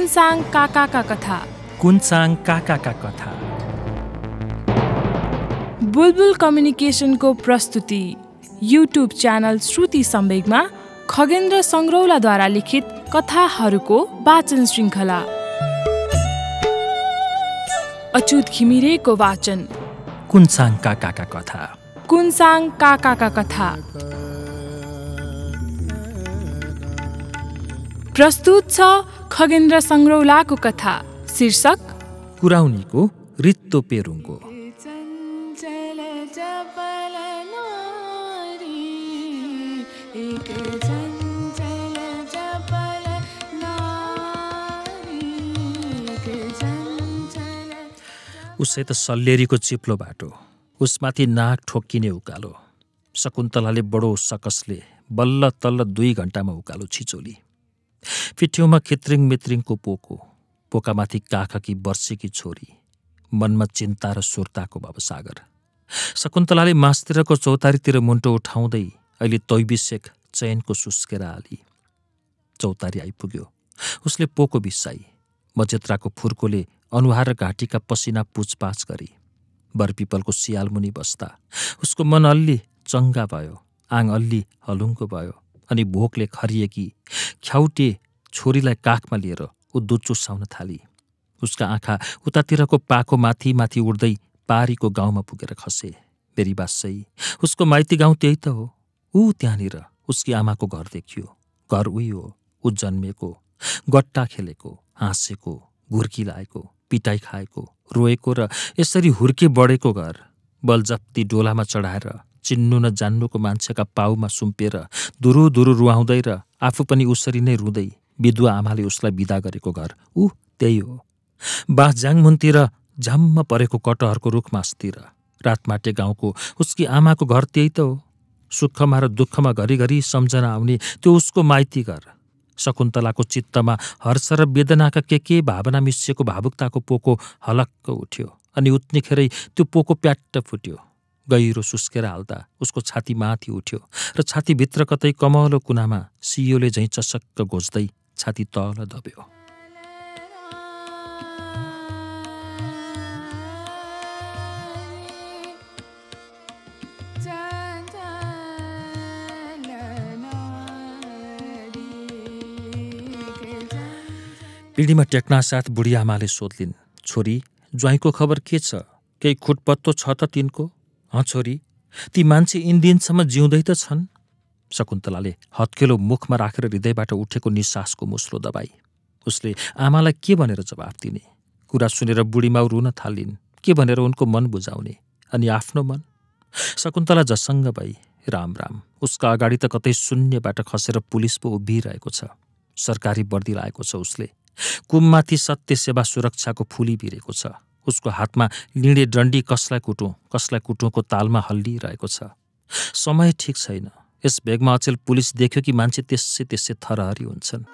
कुन्साङ काकाका कथा। कुन्साङ काकाका कथा। बुलबुल कम्युनिकेसनको प्रस्तुति। युट्युब च्यानल श्रुति सम्वेगमा खगेन्द्र सङ्ग्रौलाद्वारा लिखित कथाहरूको वाचन श्रृङ्खला। अच्युत घिमिरेको वाचन। कुन्साङ काकाका कथा। कुन्साङ काकाका कथा। प्रस्तुत छ खगेन्द्र सङ्ग्रौलाको कथा। शीर्षक कुराउनीको रित्तो पेरुङको। उसै त सल्लेरीको चिप्लो बाटो, उसमाथि नाक ठोक्किने उकालो। शकुन्तलाले बडो सकसले बल्ल तल्ल 2 घण्टामा उकालो छिचोली। पिठ्यौमा खित्रिङ मित्रिङको पोको, पोकामाथि काखकी वर्षेकी छोरी, मनमा चिन्ता र सुर्ताको भवसागर। शकुन्तलाले मास्तिरको चौतारीतिर मुन्टो उठाउँदै अहिले तैबिसेक चयनको सुस्केर हाली। चौतारी आइपुग्यो। उसले पोको बिसाई। मजेत्राको फुर्कोले अनुहार र घाँटीका पसिना पुछपाछ गरी। बरपिपलको सियालमुनि बस्दा उसको मन अल्ली चङ्गा भयो, आङ अल्ली हलुङ्गो भयो अनि भोकले खरिएकी ख्याउटे छोरीलाई काखमा लिएर ऊ दुध चुसाउन थाली। उसका आँखा उतातिरको पाको माथि माथि उड्दै पारीको गाउँमा पुगेर खसे। मेरी बासै उसको माइती गाउँ त्यही त हो। ऊ त्यहाँनिर उसकी आमाको घर देखियो। घर उही हो, ऊ जन्मेको, गट्टा खेलेको, हाँसेको, घुर्की लाएको, पिटाई खाएको, रोएको र यसरी हुर्के बढेको घर। बलजप्ती डोलामा चढाएर चिन्नु न जान्नुको मान्छेका पाउमा सुम्पिएर दुरु दुरु रुवाउँदै र आफू पनि उसरी नै रुँदै विधुवा आमाले उसलाई बिदा गरेको घर ऊ त्यही हो। बाँसझ्याङमुनतिर झम्म परेको कटहरको रुखमासतिर रातमाटे गाउँको उसकी आमाको घर त्यही त हो। सुखमा र दुःखमा घरिघरि सम्झना आउने त्यो उसको माइती घर। शकुन्तलाको चित्तमा हर्ष र वेदनाका के भावना मिसिएको भावुकताको पोको हलक्क उठ्यो अनि उत्निखेरै त्यो पोको प्याट्ट फुट्यो। गहिरो सुस्केर हाल्दा उसको छाती माथि उठ्यो र छातीभित्र कतै कमलो कुनामा सियोले झैँ चसक्क घोच्दै छाती तल दब्यो। पिँढीमा टेक्नासाथ बुढी आमाले सोध्लिन्, छोरी ज्वाइँको खबर के छ? केही खुटपत्तो छ त तिनको? हँ छोरी, ती मान्छे इन्दिनसम्म जिउँदै त छन्। शकुन्तलाले हत्केलो मुखमा राखेर हृदयबाट उठेको निश्वासको मुस्लो दबाई। उसले आमालाई के भनेर जवाफ दिने? कुरा सुनेर बुढीमाउ रुन थालिन्। के भनेर उनको मन बुझाउने? अनि आफ्नो मन? शकुन्तला जसङ्ग भई राम राम। उसका अगाडि त कतै शून्यबाट खसेर पुलिस पो उभिरहेको छ। सरकारी वर्दी लाएको छ उसले। कुममाथि सत्य सेवा सुरक्षाको फुली भिरेको छ। उसको हातमा लिँडे डन्डी कसलाई कुटुँको तालमा हल्लिरहेको छ। समय ठिक छैन। यस भेगमा अचेल पुलिस देख्यो कि मान्छे त्यसै थरहरी हुन्छन्।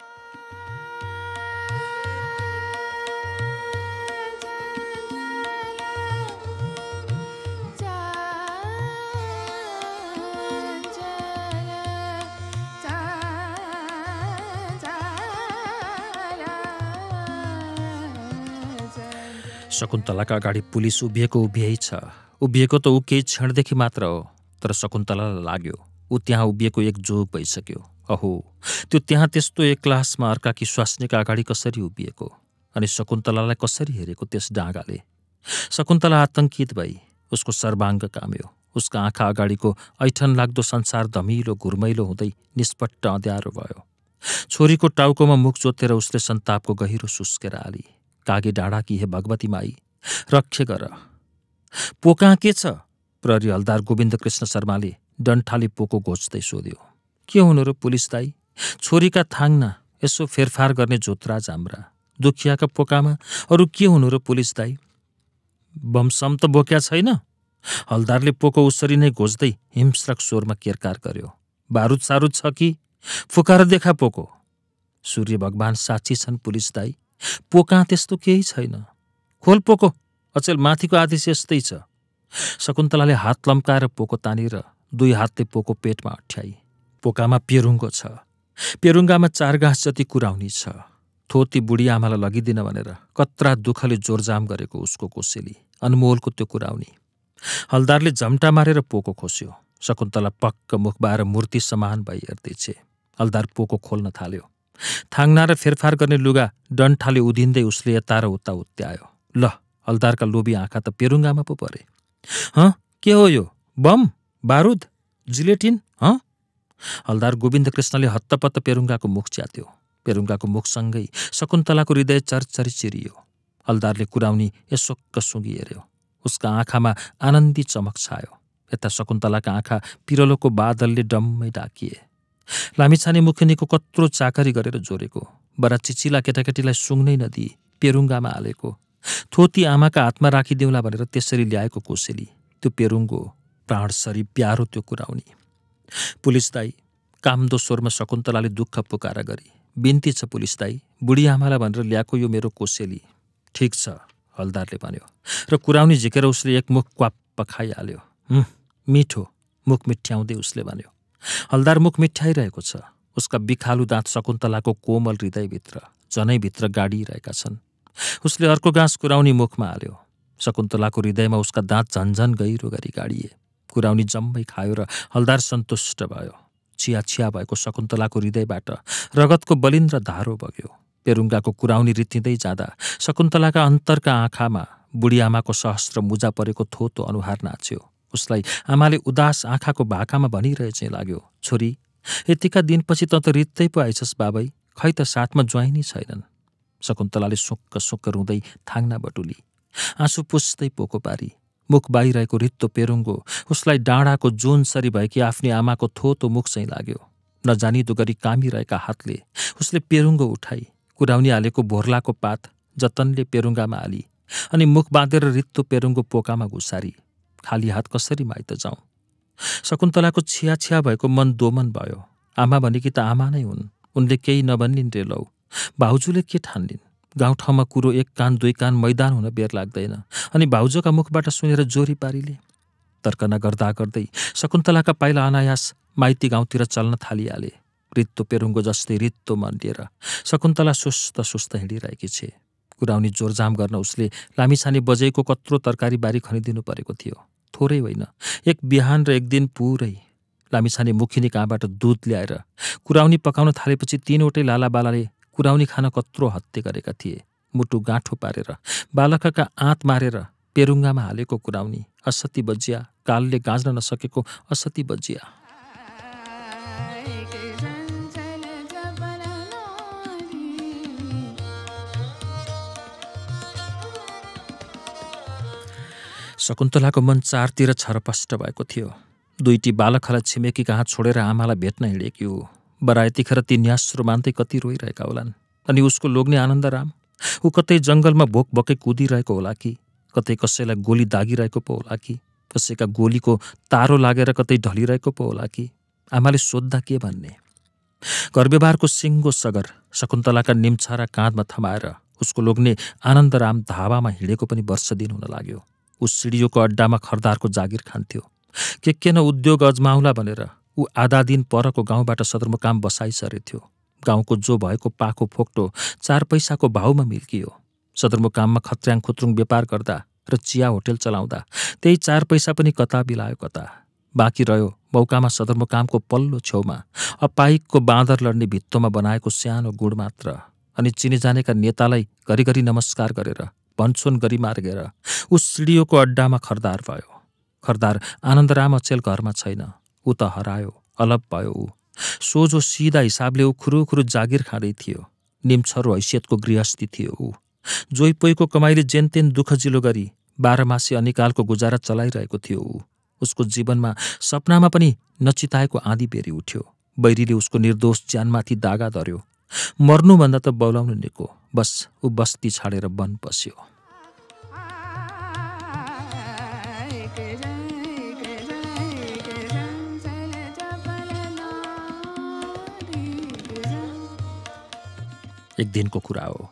शकुन्तलाका अगाडि पुलिस उभिएको छ। उभिएको त ऊ केही क्षणदेखि मात्र हो, तर शकुन्तलालाई लाग्यो ऊ त्यहाँ उभिएको एक जोग भइसक्यो। अहो, त्यो त्यहाँ त्यस्तो एक्लासमा अर्काकी स्वास्नीका अगाडि कसरी उभिएको अनि शकुन्तलालाई कसरी हेरेको त्यस डाँगाले? शकुन्तला आतंकित भई उसको सर्वाङ्ग काम्यो। उसका आँखा अगाडिको ऐठन लाग्दो संसार धमिलो घुर्मैलो हुँदै निष्पट्ट अँध्यारो भयो। छोरीको टाउकोमा मुख जोतेर उसले सन्तापको गहिरो सुस्केर हाली। कागे डाँडा कि हे भगवती माई, रक्षे गर। पोका के छ? प्रहरी हलदार गोविन्द कृष्ण शर्माले डन्ठाले पोको घोच्दै सोध्यो। के हुनु र पुलिस दाई? छोरीका थाङ्ना यसो फेरफार गर्ने जोत्रा जाम्रा। दुखियाका पोकामा अरू के हुनु र पुलिस दाई? बमसम त बोक्या छैन? हलदारले पोको उसरी नै घोच्दै हिंस्रक स्वरमा केरकार गर्यो। बारुद सारुद छ कि? फुकाएर देखा पोको। सूर्य भगवान साक्षी छन् पुलिस दाई, पोका त्यस्तो केही छैन। खोल पोको, अचेल माथिको आदेश यस्तै छ। शकुन्तलाले हात लम्काएर पोको तानेर 2 हातले पोको पेटमा अठ्याई। पोकामा पेरुङ्गो छ। पेरुङ्गामा 4 गाँस जति कुराउनी छ। थोती बुढी आमालाई लगिदिन भनेर कत्रा दुःखले जोरजाम गरेको उसको कोसेली, अनमोलको त्यो कुराउनी। हलदारले झम्टा मारेर पोको खोस्यो। शकुन्तला पक्क मुख बाएर मूर्ति समान भई हेर्दैछे। हलदार पोको खोल्न थाल्यो। थाङ्ना र फेरफार गर्ने लुगा डन्ठाले उधिँदै उसले यता र उता उत्त्यायो। ल, हलदारका लोभी आँखा त पेरुङ्गामा पो परे। हँ, के हो यो? बम? बारुद? जिलेटिन? हँ? हलदार गोविन्द कृष्णले हत्तपत्त पेरुङ्गाको मुख च्यात्यो। पेरुङ्गाको मुखसँगै शकुन्तलाको हृदय चरचरी चिरियो। हलदारले कुराउनी यसोक्क सुँगी हेऱ्यो। उसका आँखामा आनन्दी चमक छायो। यता शकुन्तलाका आँखा पिरलोको बादलले डम्मै डाकिए। लामिछाने मुखिनीको कत्रो चाकरी गरेर जोरेको, बरा चिचिला केटाकेटीलाई सुँग्नै नदिई पेरुङ्गामा हालेको, थोती आमाका हातमा राखिदेऊला भनेर त्यसरी ल्याएको कोसेली, त्यो पेरुङ्गो, प्राणसरी प्यारो त्यो कुराउनी। पुलिस दाई, कामदो स्वरमा शकुन्तलाले दुःख पुकारा गरी, बिन्ती छ पुलिस दाई, बुढी आमालाई भनेर ल्याएको यो मेरो कोसेली। ठिक छ, हलदारले भन्यो र कुराउनी झिकेर उसले एक मुख क्वाप्प खाइहाल्यो। मिठो, मुख मिठ्याउँदै उसले भन्यो। हलदार मुख मिठ्याइरहेको छ। उसका बिखालु दाँत शकुन्तलाको कोमल हृदयभित्र झनैभित्र गाडिरहेका छन्। उसले अर्को गाँस कुराउनी मुखमा हाल्यो। शकुन्तलाको हृदयमा उसका दाँत झन्झन गहिरो गरी गाडिए। कुराउनी जम्मै खायो र हलदार सन्तुष्ट भयो। छिया छिया भएको शकुन्तलाको हृदयबाट रगतको बलिन्द्र धारो बग्यो। पेरुङ्गाको कुराउनी रित्तिँदै जाँदा शकुन्तलाका अन्तरका आँखामा बुढी आमाको सहस्र मुजा परेको थोतो अनुहार नाच्यो। उसलाई आमाले उदास आँखाको भाकामा भनिरहे चाहिँ लाग्यो, छोरी, यतिका दिनपछि त रित्तै पो आइछस् बाबै, खै त साथमा ज्वाइनी छैनन्। शकुन्तलाले सुक्क सुक्क रुँदै थाङ्ना बटुली, आँसु पुस्दै पोको पारी। मुख बाहिरहेको रित्तो पेरुङ्गो उसलाई डाँडाको जोनसरी भएकी आफ्नी आमाको थोतो मुख चाहिँ लाग्यो। नजानिदो गरी कामिरहेका हातले उसले पेरुङ्गो उठाई, कुराउनी हालेको भोर्लाको पात जतनले पेरुङ्गामा हाली अनि मुख बाँधेर रित्तो पेरुङ्गो पोकामा घुसारी। खाली हात कसरी माइत जाउँ? शकुन्तलाको छिया छिया भएको मन दोमन भयो। आमा भनेकी त आमा नै हुन्। उनले केही नभन्लिन् रे लौ। भाउजूले के ठान्लिन्? गाउँठाउँमा कुरो एक कान दुई कान मैदान हुन बेर लाग्दैन अनि भाउजूका मुखबाट सुनेर जोरी पारिले। तर्कना गर्दा गर्दै शकुन्तलाका पाइला अनायास माइती गाउँतिर चल्न थालिहाले। रित्तो पेरुङ्गो जस्तै रित्तो मन लिएर शकुन्तला सुस्त सुस्त हिँडिरहेकी छे। कुराउनी जोरजाम गर्न उसले लामिछाने बजेको कत्रो तरकारी बारी खनिदिनु परेको थियो। थोरै होइन, एक बिहान र एक दिन पुरै। लामिछाने मुखिनी कहाँबाट दुध ल्याएर कुराउनी पकाउन थालेपछि तीनवटै लालाबालाले कुराउनी खान कत्रो हत्ते गरेका थिए। मुटु गाँठो पारेर बालकका आँत मारेर पेरुङ्गामा हालेको कुराउनी असती बजिया, कालले गाँच्न नसकेको असती बजिया। शकुन्तलाको मन चारतिर छरपष्ट भएको थियो। दुईटी बालकहरूलाई छिमेकी कहाँ छोडेर आमालाई भेट्न हिँडेकी हो। बरा यतिखेर ती न्यास्रो मान्दै कति रोइरहेका होलान्। अनि उसको लोग्ने आनन्दराम, ऊ कतै जङ्गलमा भोक भकै कुदिरहेको होला कि, कतै कसैलाई गोली दागिरहेको पो होला कि, कसैका गोलीको तारो लागेर कतै ढलिरहेको पो होला कि। आमाले सोद्धा के भन्ने? घरव्यवहारको सिङ्गो सगर शकुन्तलाका निम्छारा काँधमा थमाएर उसको लोग्ने आनन्दराम धावामा हिँडेको पनि वर्ष दिन हुन लाग्यो। ऊ सिडियोको अड्डामा खरदारको जागिर खान्थ्यो। के न उद्योग अजमाउला भनेर ऊ आधा दिन परको गाउँबाट सदरमुकाम बसाइसरेथ्यो। गाउँको जो भएको पाको फोक्टो 4 पैसाको भाउमा मिल्कियो। सदरमुकाममा खत्र्याङ खुत्रुङ व्यापार गर्दा र चिया होटेल चलाउँदा त्यही 4 पैसा पनि कता बिलायो कता। बाँकी रह्यो मौकामा सदरमुकामको पल्लो छेउमा अपाइकको बाँदर लड्ने भित्तोमा बनाएको सानो गुड मात्र। अनि चिने जानेका नेतालाई घरिघरि नमस्कार गरेर भन्छोन गरी मार्गेर ऊ सिडियोको अड्डामा खरदार भयो। खरदार आनन्दराम अचेल घरमा छैन। ऊ त हरायो, अलप भयो। ऊ सोझो सिधा हिसाबले ऊ खुरुखुरु जागिर खाँदै थियो। निम्छरो हैसियतको गृहस्थी थियो ऊ। जोइपोइको कमाइले जेनतेन दुःख जिलो गरी 12 मासे अनिकालको गुजारा चलाइरहेको थियो ऊ। उसको जीवनमा सपनामा पनि नचिताएको आँधी बेरी उठ्यो। बैरीले उसको निर्दोष ज्यानमाथि दागा धर्यो। मर्नुभन्दा त बौलाउनु निको। बस ऊ बस्ती छाडेर वन पस्यो। एक दिनको कुरा हो।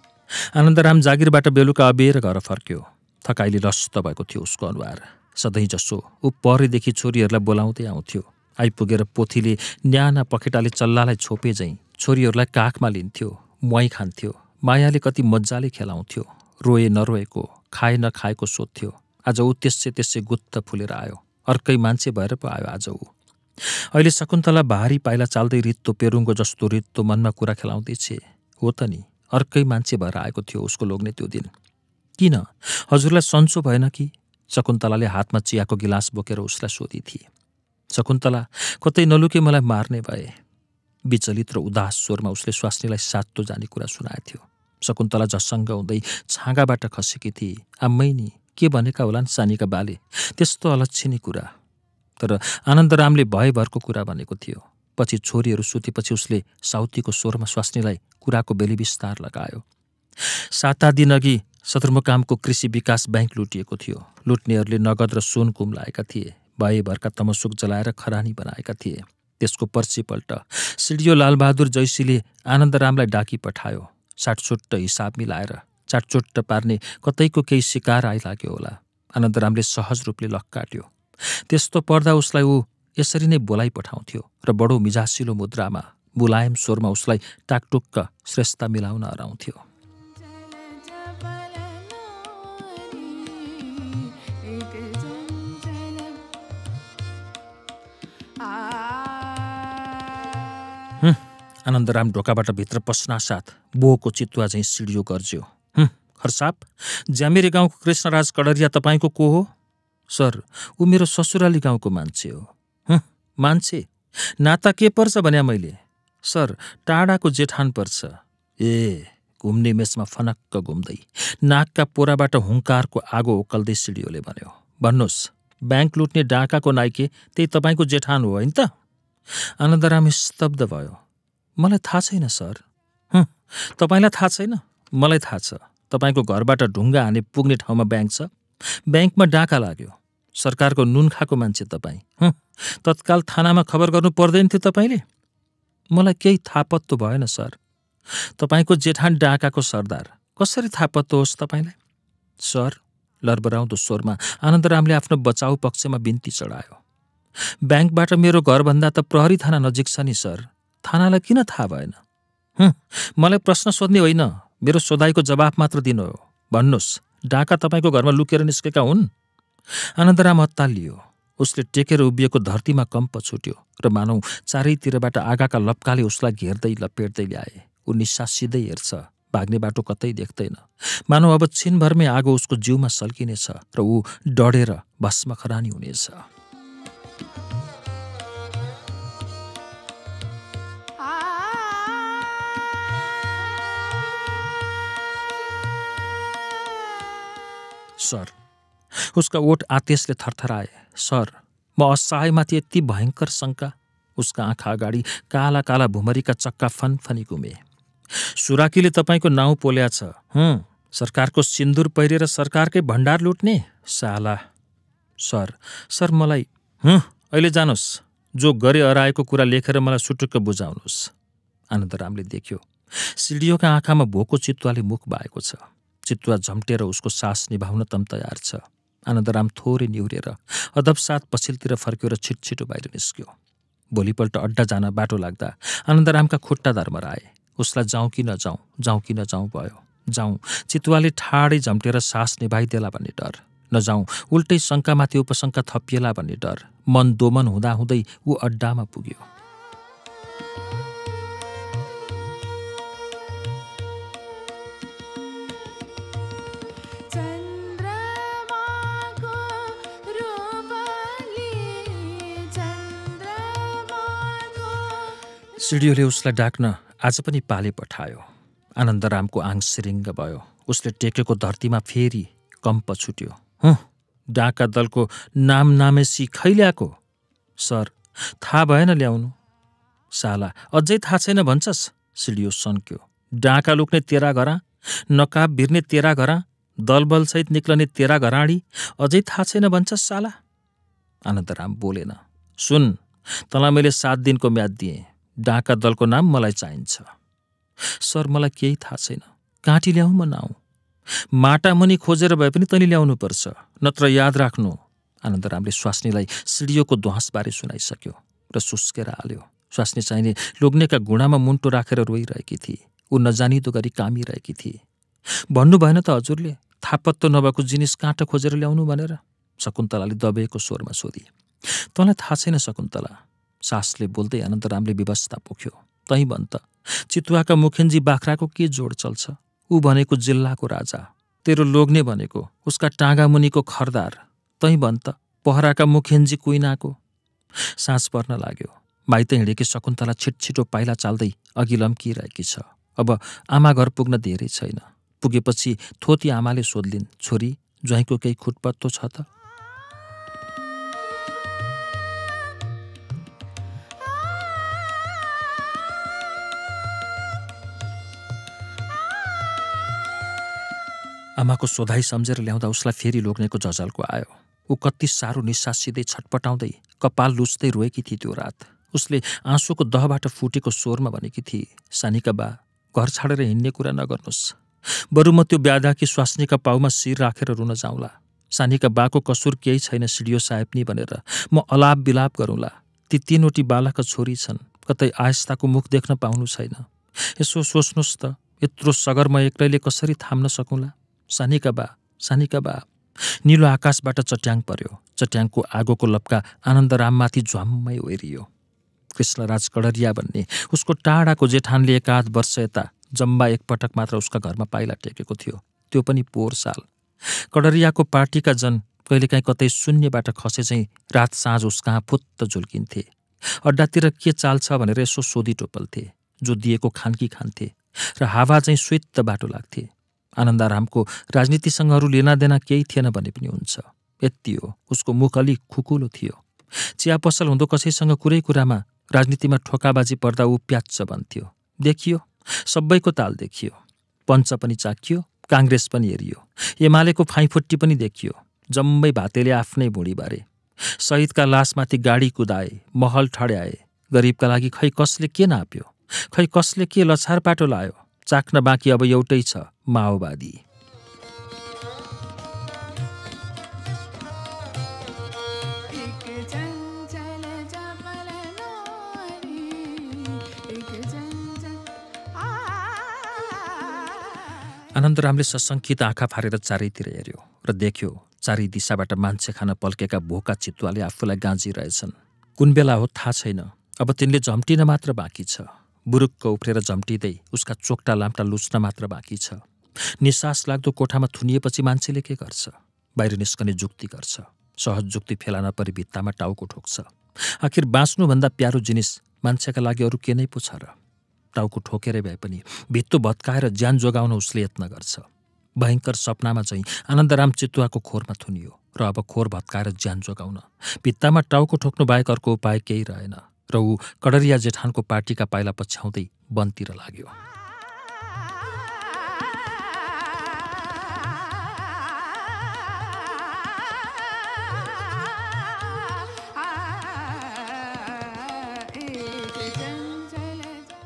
आनन्दराम जागिरबाट बेलुका अबेर घर फर्क्यो। थकाइले लस्त भएको थियो उसको अनुहार। सधैँ जसो ऊ परेदेखि छोरीहरूलाई बोलाउँदै आउँथ्यो। आइपुगेर पोथीले न्याना पखेटाले चल्लालाई छोपे झैँ छोरीहरूलाई काखमा लिन्थ्यो, मुहाई खान्थ्यो, मायाले कति मजाले खेलाउँथ्यो, रोए नरोएको, खाए नखाएको सोध्थ्यो। आज ऊ त्यसै गुत्त फुलेर आयो, अर्कै मान्छे भएर पो आयो आज ऊ। अहिले शकुन्तला भारी पाइला चाल्दै रित्तो पेरुङ्गो जस्तो रित्तो मनमा कुरा खेलाउँदैछ। हो त नि, अर्कै मान्छे भएर आएको थियो उसको लोग्ने त्यो दिन। किन हजुरलाई सन्चो भएन कि? शकुन्तलाले हातमा चियाको गिलास बोकेर उसलाई सोधी थिए। शकुन्तला, कतै नलुके मलाई मार्ने भए। विचलित र उदास स्वरमा उसले स्वास्नीलाई सातो जाने कुरा सुनाएको थियो। शकुन्तला झसङ्ग हुँदै छाँगाबाट खसेकी थिए। आम्मै नि, के भनेका होलान् सानीका बाले, त्यस्तो अलक्षिणी कुरा। तर आनन्दरामले भयभरको कुरा भनेको थियो। पछि छोरीहरू सुतेपछि उसले साउतीको स्वरमा स्वास्नीलाई कुराको बेली विस्तार लगायो। 7 दिन अघि सदरमुकामको कृषि विकास बैंक लुटिएको थियो। लुट्नेहरूले नगद र सुन कुम्लाएका थिए। भयभरका तमसुक जलाएर खरानी बनाएका थिए। त्यसको पर्सिपल्ट सिडियो लालबहादुर जैसीले आनन्दरामलाई डाकी पठायो। साटसुट्ट हिसाब मिलाएर चाटचुट्ट पार्ने कतैको केही शिकार आइलाग्यो होला। आनन्दरामले सहज रूपले लक्काट्यो। त्यस्तो पर्दा उसलाई ऊ यसरी नै बोलाइ पठाउँथ्यो र बडो मिजासिलो मुद्रामा मुलायम स्वरमा उसलाई टाकटुक्क श्रेष्ठता मिलाउन हराउँथ्यो। आनन्दराम ढोकाबाट भित्र पस्नासाथ बोको चितुवा झैँ सिडियो गर्ज्यो। खर्साप, ज्यामिरे गाउँको कृष्णराज कडरिया तपाईँको को हो? सर, ऊ मेरो ससुराली गाउँको मान्छे हो। मान्छे? नाता के पर्छ भन्या मैले? सर, टाढाको जेठान पर्छ। ए, घुम्ने मेचमा फनक्क घुम्दै नाकका पोराबाट हुङ्कारको आगो ओकल्दै सिडियोले भन्यो। भन्नुहोस्, ब्याङ्क लुट्ने डाँकाको नाइके त्यही तपाईँको जेठान हो होइन त? आनन्दराम स्तब्ध भयो। मलाई थाहा छैन सर। तपाईँलाई थाहा छैन? मलाई थाहा छ। तपाईँको घरबाट ढुङ्गा हाने पुग्ने ठाउँमा ब्याङ्क छ। ब्याङ्कमा डाका लाग्यो। सरकारको नुन खाएको मान्छे तपाईँ। तत्काल थानामा खबर गर्नु पर्दैन थियो तपाईँले? मलाई केही थाहा पत्तो भएन सर। तपाईँको जेठान डाकाको सरदार, कसरी थाहा पत्तो होस् तपाईँलाई? सर, लरबराउँदो स्वरमा आनन्दरामले आफ्नो बचाउ पक्षमा बिन्ती चढायो। ब्याङ्कबाट मेरो घरभन्दा त प्रहरी थाना नजिक छ नि सर। थानालाई किन थाहा भएन? मलाई प्रश्न सोध्ने होइन, मेरो सोधाइको जवाफ मात्र दिनु हो। भन्नुहोस्, डाका तपाईँको घरमा लुकेर निस्केका हुन्? आनन्दराम अत्तालियो। उसले टेकेर उभिएको धरतीमा कम्प छुट्यो र मानौ चारैतिरबाट आगाका लप्काले उसलाई घेर्दै लपेट्दै ल्याए। ऊ निस्सासिँदै हेर्छ, भाग्ने बाटो कतै देख्दैन। मानौ अब छिनभरमै आगो उसको जिउमा सल्किनेछ र ऊ डढेर भस्म खरानी हुनेछ। सर, उसका ओठ आतेशले थरथराए। सर, म असहायमाथि यति भयङ्कर शङ्का। उसका आँखा अगाडि काला काला भुमरीका चक्का फनफनी घुमे। सुराकीले तपाईँको नाउँ पोल्या छ। सरकारको सिन्दुर पहिरेर सरकारकै भण्डार लुट्ने साला। सर मलाई अहिले जानुहोस्, जो गरे अराएको कुरा लेखेर मलाई सुटुक्क बुझाउनुहोस्। आनन्दरामले देख्यो सिडियोका आँखामा भोको चितुवाले मुख बाएको छ। चितुवा झम्टेर उसको सास निभाउन तम तयार छ। आनन्दराम थोरै निहुरेर अदबसाथ पछिल्तिर फर्क्यो र छिटछिटो बाहिर निस्क्यो। भोलिपल्ट अड्डा जान बाटो लाग्दा आनन्दरामका खुट्टा धर्मराए। उसलाई जाउँ कि नजाउँ भयो। जाउँ, चितुवाले ठाडै झम्टेर सास निभाइदेला भन्ने डर। नजाउँ, उल्टै शङ्कामाथि उपशङ्का थपिएला भन्ने डर। मन दोमन हुँदाहुँदै ऊ अड्डामा पुग्यो। सिडियोले उसलाई डाक्न आज पनि पाले पठायो। आनन्दरामको आङ सिरिङ्ग भयो। उसले टेकेको धरतीमा फेरि कम्प छुट्यो। डाका दलको नामेसी खैल्याको? सर, थाहा भएन ल्याउनु। साला, अझै थाहा छैन भन्छस्? सिडियो सन्क्यो। डाका लुक्ने तेरा घरा, नकाब भिर्ने तेरा घरा, दलबलसहित निक्लने तेरा घराडी, अझै थाहा छैन भन्छस् साला? आनन्दराम बोलेन। सुन, तँलाई मैले 7 दिनको म्याद दिएँ। डाका दलको नाम मलाई चाहिन्छ। सर, मलाई केही थाहा छैन। काँटी ल्याउँ म नाउँ? माटामुनि खोजेर भए पनि तैँले ल्याउनुपर्छ, नत्र याद राख्नु। आनन्दरामले स्वास्नीलाई सिडियोको ध्वासबारे सुनाइसक्यो र सुस्केर हाल्यो। स्वास्नी चाहिने लोग्नेका घुँडामा मुन्टो राखेर रोइरहेकी थिए। ऊ ऊ नजानिदो गरी कामिरहेकी थिए। भन्नु भएन त हजुरले थापत्तो नभएको जिनिस काँटा खोजेर ल्याउनु भनेर? शकुन्तलाले दबेको स्वरमा सोधी। तँलाई थाहा छैन शकुन्तला, सासले बोल्दै अनन्तरामले व्यवस्था पोख्यो। तै भन् त, चितुवाका मुखेन्जी बाख्राको के जोड चल्छ? ऊ भनेको जिल्लाको राजा, तेरो लोग्ने भनेको उसका टाँगा मुनिको खरदार। तै भन् त, पहराका मुखेन्जी कुइनाको। साँझ पर्न लाग्यो। माइत हिँडेकी शकुन्तला छिटछिटो पाइला चाल्दै अघि लम्किरहेकी छ। अब आमा घर पुग्न धेरै छैन। पुगेपछि थोती आमाले सोध्लिन्, छोरी, ज्वाइँको केही खुटपत्तो छ त? आमाको सोधाइ सम्झेर ल्याउँदा उसलाई फेरि लोग्नेको झझल्को आयो। ऊ कति साह्रो निश्वासिँदै छटपटाउँदै कपाल लुच्दै रोएकी थिए त्यो रात। उसले आँसुको दहबाट फुटेको स्वरमा भनेकी थिए, सानिका बा, घर छाडेर हिँड्ने कुरा नगर्नुहोस्। बरु म त्यो ब्याधाकी स्वास्नीका पाउमा शिर राखेर रुन जाउँला। सानिका बाको कसुर केही छैन सिडियो साहेब नि भनेर म अलाप बिलाप गरौँला। ती तीनवटी बालाका छोरी छन्, कतै आयस्ताको मुख देख्न पाउनु छैन। यसो सोच्नुहोस् त, यत्रो सगर म एक्लैले कसरी थाम्न सकौँला? सानिका बा, सानिका बा। निलो आकाशबाट चट्याङ पर्यो। चट्याङको आगोको लप्का आनन्दराममाथि झ्वाम्मै ओरियो। कृष्णराज कड़रिया भन्ने उसको टाढाको जेठानले एकाध वर्ष यता जम्बा एकपटक मात्र उसका घरमा पाइला टेकेको थियो, त्यो पनि पोहोर साल। कड़रियाको पार्टीका जन कहिलेकाहीँ कतै शून्यबाट खसे चाहिँ रात साँझ उसकहाँ फुत्त झुल्किन्थे। अड्डातिर के चाल छ भनेर यसो सोधी टोपल्थे। जो दिएको खानकी खान्थे र हावा चाहिँ स्वित्त बाटो लाग्थे। आनन्दारामको राजनीतिसँग अरू लेनादेना केही थिएन भने पनि हुन्छ, यति हो। उसको मुख अलि खुकुलो थियो। चिया पसल हुँदो कसैसँग कुरै कुरामा राजनीतिमा ठोकाबाजी पर्दा ऊ प्याच्च भन्थ्यो। देखियो, सबैको ताल देखियो। पञ्च पनि चाखियो, काङ्ग्रेस पनि हेरियो, एमालेको फाइफुट्टी पनि देखियो। जम्मै भातेले आफ्नै बुढी बारे। शहीदका लासमाथि गाडी कुदाए, महल ठड्याए। गरिबका लागि खै कसले के नाप्यो, खै कसले के लछारपाटो लायो। चाख्न बाँकी अब एउटै छ, माओवादी। आनन्दरामले सशङ्कित आँखा फारेर चारैतिर हेऱ्यो र देख्यो चारै दिशाबाट मान्छे खान पल्केका भोका चितुवाले आफूलाई गाँजिरहेछन्। कुन बेला हो थाहा छैन। अब तिनले झम्टिन मात्र बाँकी छ। बुरुक्क उफ्रेर झम्टिँदै उसका चोक्टा लाम्टा लुच्न मात्र बाँकी छ। निश्वास लाग्दो कोठामा थुनिएपछि मान्छेले के गर्छ? बाहिर निस्कने जुक्ति गर्छ। सहज जुक्ति फेला नपरी भित्तामा टाउको ठोक्छ। आखिर बाँच्नुभन्दा प्यारो जिनिस मान्छेका लागि अरू के नै पो छ र? टाउको ठोकेरै भए पनि भित्तो भत्काएर ज्यान जोगाउन उसले यत्न गर्छ। भयङ्कर सपनामा चाहिँ आनन्दराम चितुवाको खोरमा थुनियो र अब खोर भत्काएर ज्यान जोगाउन भित्तामा टाउको ठोक्नु बाहेक अर्को उपाय केही रहेन र ऊ कड़रिया जेठानको पार्टीका पाइला पछ्याउँदै वनतिर लाग्यो।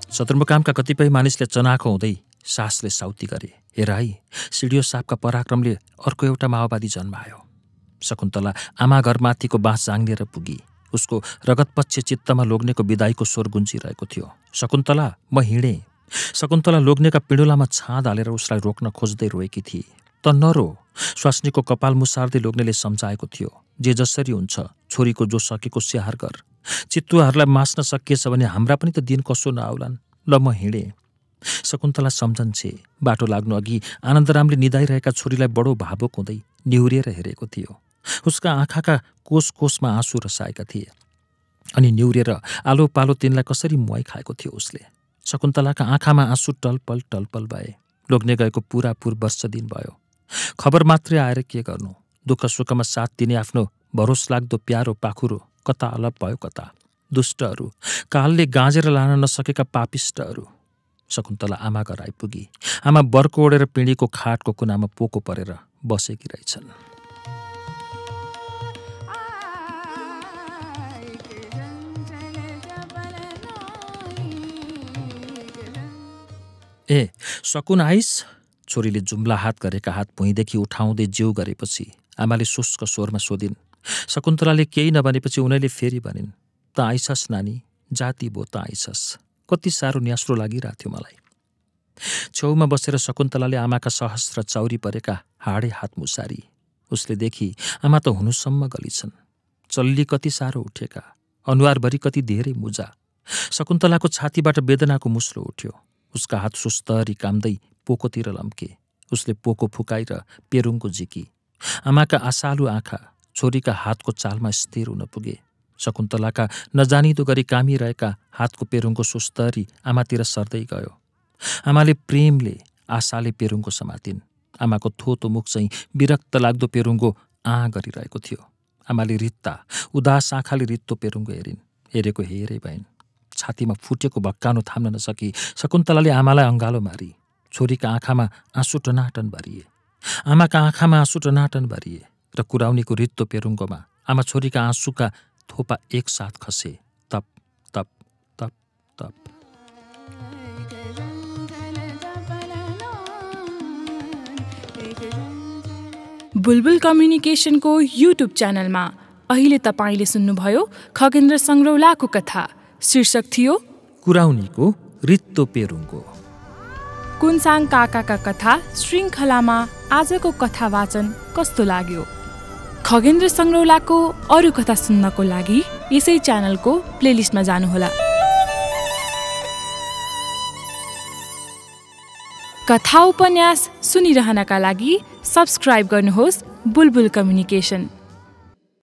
सदरमुकामका कतिपय मानिसले चनाखो हुँदै सासले साउती गरे, हेर है, सिडियो साहबका पराक्रमले अर्को एउटा माओवादी जन्मायो। शकुन्तला आमा घरमाथिको बाँस जाङ्निएर पुगी। उसको रगतपक्ष चित्तमा लोग्नेको विदाईको स्वर गुन्जिरहेको थियो। शकुन्तला, म हिँडेँ। शकुन्तला लोग्नेका पिँडुलामा छाँद हालेर उसलाई रोक्न खोज्दै रोएकी थिए। त नरो, स्वास्नीको कपाल मुसार्दै लोग्नेले सम्झाएको थियो। जे जसरी हुन्छ, छोरीको जो सकेको स्याहार गर। चितुवाहरूलाई मास्न सकिएछ भने हाम्रा पनि त दिन कसो नआउलान्। ल म हिँडेँ। शकुन्तला सम्झन्छे बाटो लाग्नु अघि आनन्दरामले निदाइरहेका छोरीलाई बडो भावुक हुँदै निहुरिएर हेरेको थियो। उसका आँखाका कोस कोसमा आँसु रसाएका थिए अनि निहुरेर आलो पालो तिनलाई कसरी मुहाई खाएको थियो उसले। शकुन्तलाका आँखामा आँसु टलपल टलपल भए। लोग्ने गएको पुरापुर वर्ष दिन भयो। खबर मात्रै आएर के गर्नु? दुःख सुखमा साथ दिने आफ्नो भरोस लाग्दो प्यारो पाखुरो कता अलप भयो कता। दुष्टहरू, कालले गाँजेर लान नसकेका पापिष्टहरू। शकुन्तला आमा घर आइपुगी। आमा बर्को ओढेर पिँढीको खाटको कुनामा पोको परेर बसेकी रहेछन्। ए सकुन आइस? छोरीले जुम्ला हात गरेका हात भुइँदेखि उठाउँदै जिउ गरेपछि आमाले शुष्क स्वरमा सोधिन्। शकुन्तलाले केही नभनेपछि उनीले फेरि भनिन्, त आइसस् नानी, जाति भो त आइसस्। कति साह्रो न्यास्रो लागिरहेको थियो मलाई। छेउमा बसेर शकुन्तलाले आमाका सहस्र चौरी परेका हाडे हात मुसारी। उसले देखी आमा त हुनुसम्म गली छन्। चल्ली कति साह्रो उठेका, अनुहारभरि कति धेरै मुजा। शकुन्तलाको छातीबाट वेदनाको मुस्लो उठ्यो। उसका हात सुस्तरी काम्दै पोकोतिर लम्के। उसले पोको फुकाएर पेरुङको झिकी। आमाका आशालु आँखा छोरीका हातको चालमा स्थिर हुन पुगे। शकुन्तलाका नजानिदो गरी कामिरहेका हातको पेरुङको सुस्तरी आमातिर सर्दै गयो। आमाले प्रेमले आशाले पेरुङको समातिन्। आमाको थोतो मुख चाहिँ विरक्त लाग्दो पेरुङको गरिरहेको थियो। आमाले रित्ता उदास आँखाले रित्तो पेरुङको हेरिन्। हेरेको हेरै भइन्। छातीमा फुटेको भक्कानो थाम्न नसकी शकुन्तलाले आमालाई अँगालो मारी। छोरीका आँखामा आँसु टनाटन भरिए। आमाका आँखामा आँसु टनाटन भरिए र कुराउनीको रित्तो पेरुङ्गोमा आमा छोरीका आँसुका थोपा एकसाथ खसे। तप तप तप तप। बुलबुल कम्युनिकेसनको युट्युब च्यानलमा अहिले तपाईँले सुन्नुभयो खगेन्द्र सङ्ग्रौलाको कथा। शीर्षक थियो कुराउनीको रित्तो पेरुङ्गो। कुन्साङ काकाका कथा श्रृङ्खलामा आजको कथा वाचन कस्तो लाग्यो? खगेन्द्र सङ्ग्रौलाको अरू कथा सुन्नको लागि यसै च्यानलको प्लेलिस्टमा जानुहोला। कथा उपन्यास सुनिरहनका लागि सब्स्क्राइब गर्नुहोस् बुलबुल कम्युनिकेसन।